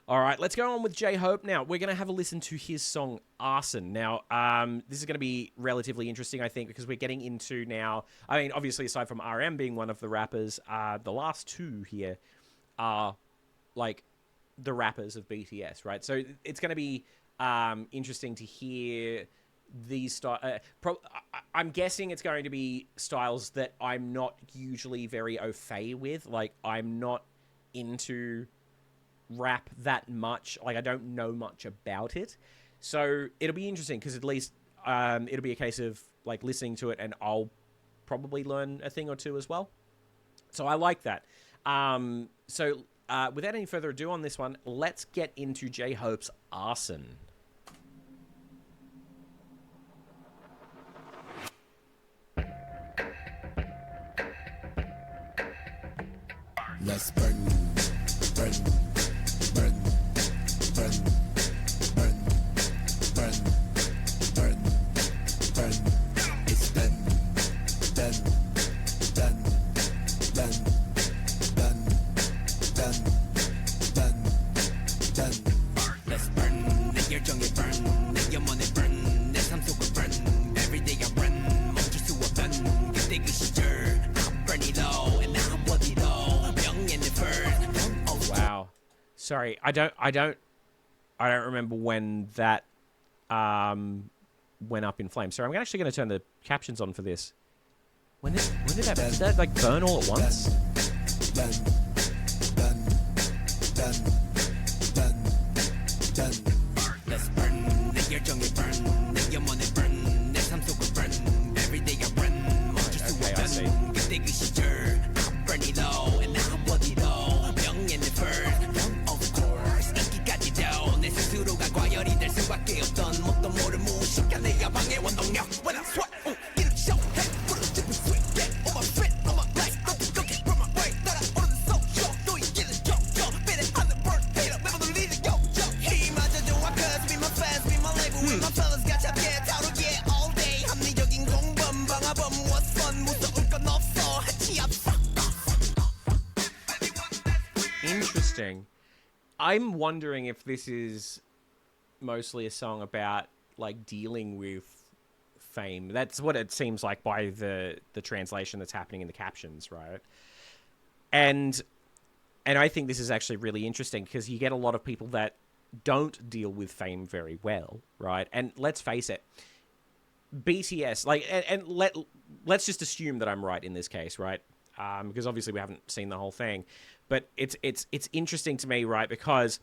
All right, let's go on with J-Hope now. We're going to have a listen to his song Arson. Now, this is going to be relatively interesting, I think, because we're getting into now... I mean, obviously, aside from RM being one of the rappers, the last two here are, like, the rappers of BTS, right? So it's going to be interesting to hear these I'm guessing it's going to be styles that I'm not usually very au fait with. Like, I'm not into rap that much. Like, I don't know much about it. So it'll be interesting because at least it'll be a case of, like, listening to it and I'll probably learn a thing or two as well. So I like that. Without any further ado on this one, let's get into J-Hope's Arson. Let's burn, burn, burn, burn, burn, burn, burn, burn. It's done, done, done, done, done, done, done, done. Let's burn. 내 열정에 burn. 내 영혼에 burn. 내 삶 속을 burn. Every day I run. 멈출 수 없던 그때 그 시절. I'm burning low and now I'm bloody low. Wow. Sorry, I don't remember when that went up in flames. So I'm actually going to turn the captions on for this. When did that like burn all at once? Let's burn. 내 열정에 burn. 내 영혼에 burn. 내 삶 속을 burn. Every day I run. 멈출 수 없던 그때 그 시절. I'm burning low and now I'm bloody low. 명예는 burn. Of course. 인기까지도 내 스스로가 과열이 될 수밖에 없던 뭣도 모를 무식한 내 야망의 원동력. When I sweat, 이렇게 쇼해. 부르짖는 sweet get on my feet, on my legs. Don't go get from my way. 날아오르는 social. 또 이기는 yo-yo. 비례하는 birthday. 매번 울리는 yo-yo. 이마저 좋아 cause be my fans, be my label. With my fellas 같이 함께 다루게 all day. 합리적인 공범, 방화범, what's fun. 무서울 건 없어. 해치 없어. Interesting. I'm wondering if this is mostly a song about like dealing with fame. That's what it seems like by the translation that's happening in the captions, right? And I think this is actually really interesting because you get a lot of people that don't deal with fame very well, right? And let's face it, BTS, like, and let's just assume that I'm right in this case, right? Because obviously we haven't seen the whole thing, but it's interesting to me, right? Because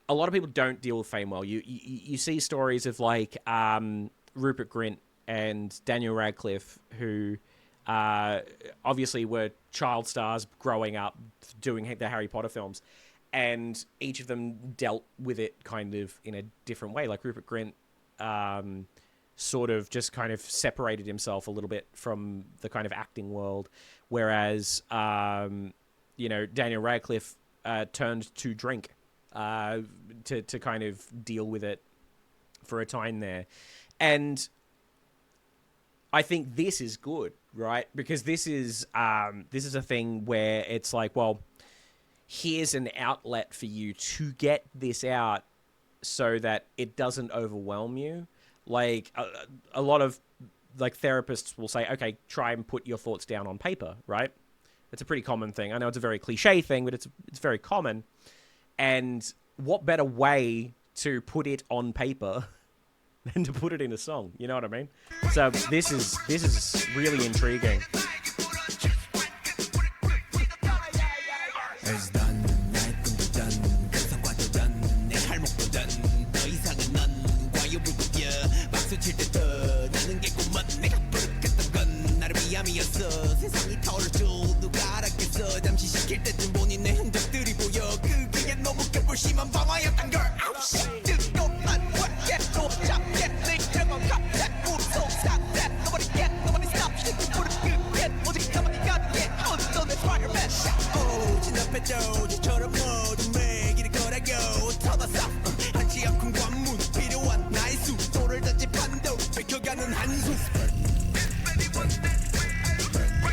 a lot of people don't deal with fame well. You see stories of like Rupert Grint and Daniel Radcliffe, who obviously were child stars growing up doing the Harry Potter films, and each of them dealt with it kind of in a different way. Like Rupert Grint sort of just kind of separated himself a little bit from the kind of acting world, whereas Daniel Radcliffe turned to drink to kind of deal with it for a time there. And I think this is good, right? Because this is a thing where it's like, well, here's an outlet for you to get this out so that it doesn't overwhelm you. Like a lot of like therapists will say, okay, try and put your thoughts down on paper, right? It's a pretty common thing. I know it's a very cliche thing, but it's very common. And what better way to put it on paper than to put it in a song? You know what I mean? So this is really intriguing.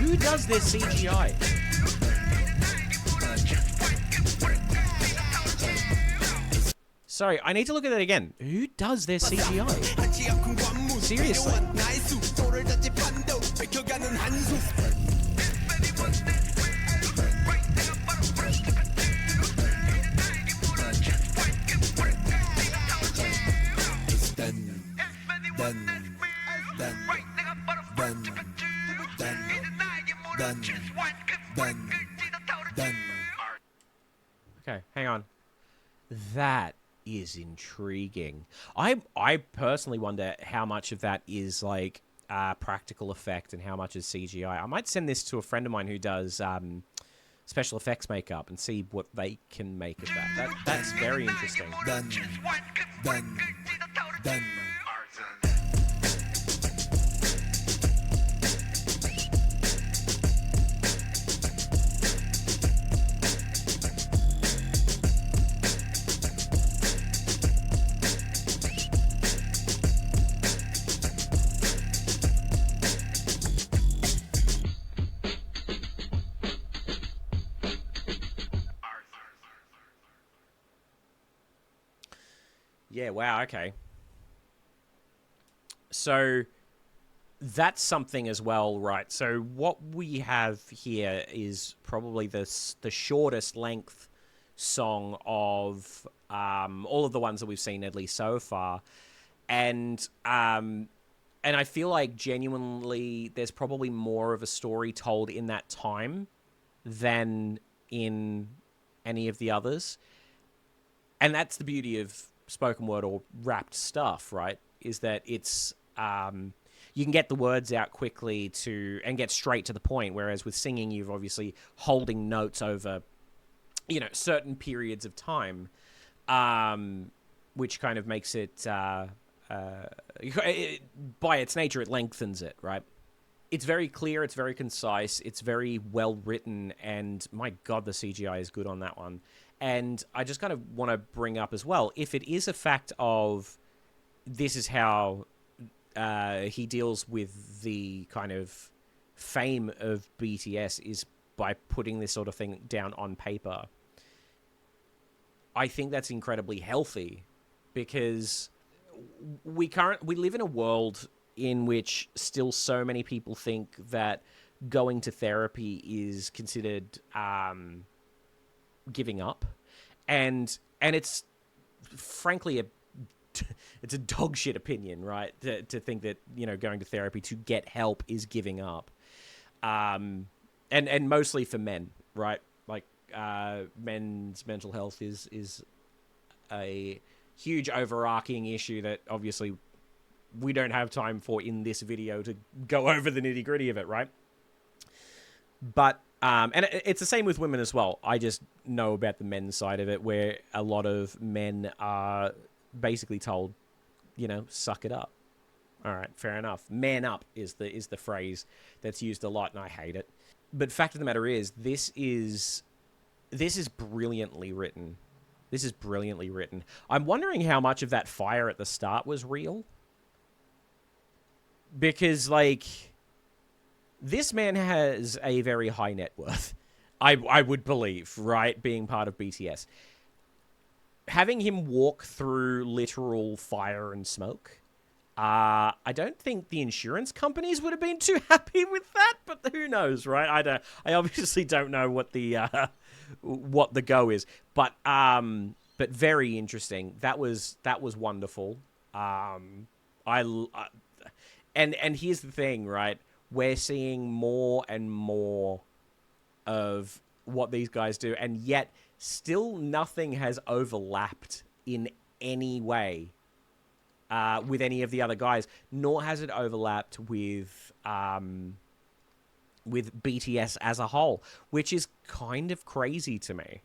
Who does this CGI? Sorry, I need to look at that again. Who does their CGI? Seriously. Okay, hang on. That is intriguing. I personally wonder how much of that is like practical effect and how much is CGI. I might send this to a friend of mine who does special effects makeup and see what they can make of that. That's very interesting. Yeah, wow, okay. So that's something as well, right? So what we have here is probably the shortest length song of all of the ones that we've seen at least so far. And I feel like genuinely there's probably more of a story told in that time than in any of the others. And that's the beauty of spoken word or rapped stuff, right? Is that it's you can get the words out quickly and get straight to the point, whereas with singing you're obviously holding notes over certain periods of time, which kind of makes it by its nature it lengthens it, right? It's very clear, it's very concise, it's very well written, and my god, the CGI is good on that one. And I just kind of want to bring up as well, if it is a fact of this is how he deals with the kind of fame of BTS is by putting this sort of thing down on paper, I think that's incredibly healthy, because we live in a world in which still so many people think that going to therapy is considered giving up, and it's frankly it's a dog shit opinion, right? To think that going to therapy to get help is giving up, and mostly for men, right? Like men's mental health is a huge overarching issue that obviously we don't have time for in this video to go over the nitty gritty of it, right? But and it's the same with women as well. I just know about the men's side of it, where a lot of men are basically told, suck it up. All right, fair enough. Man up is the phrase that's used a lot, and I hate it. But fact of the matter is, this is brilliantly written. This is brilliantly written. I'm wondering how much of that fire at the start was real. Because, this man has a very high net worth, I would believe, right? Being part of BTS. Having him walk through literal fire and smoke, I don't think the insurance companies would have been too happy with that, but who knows, right? I obviously don't know what the go is, but very interesting. That was wonderful. And here's the thing, right? We're seeing more and more of what these guys do, and yet still nothing has overlapped in any way with any of the other guys, nor has it overlapped with BTS as a whole, which is kind of crazy to me.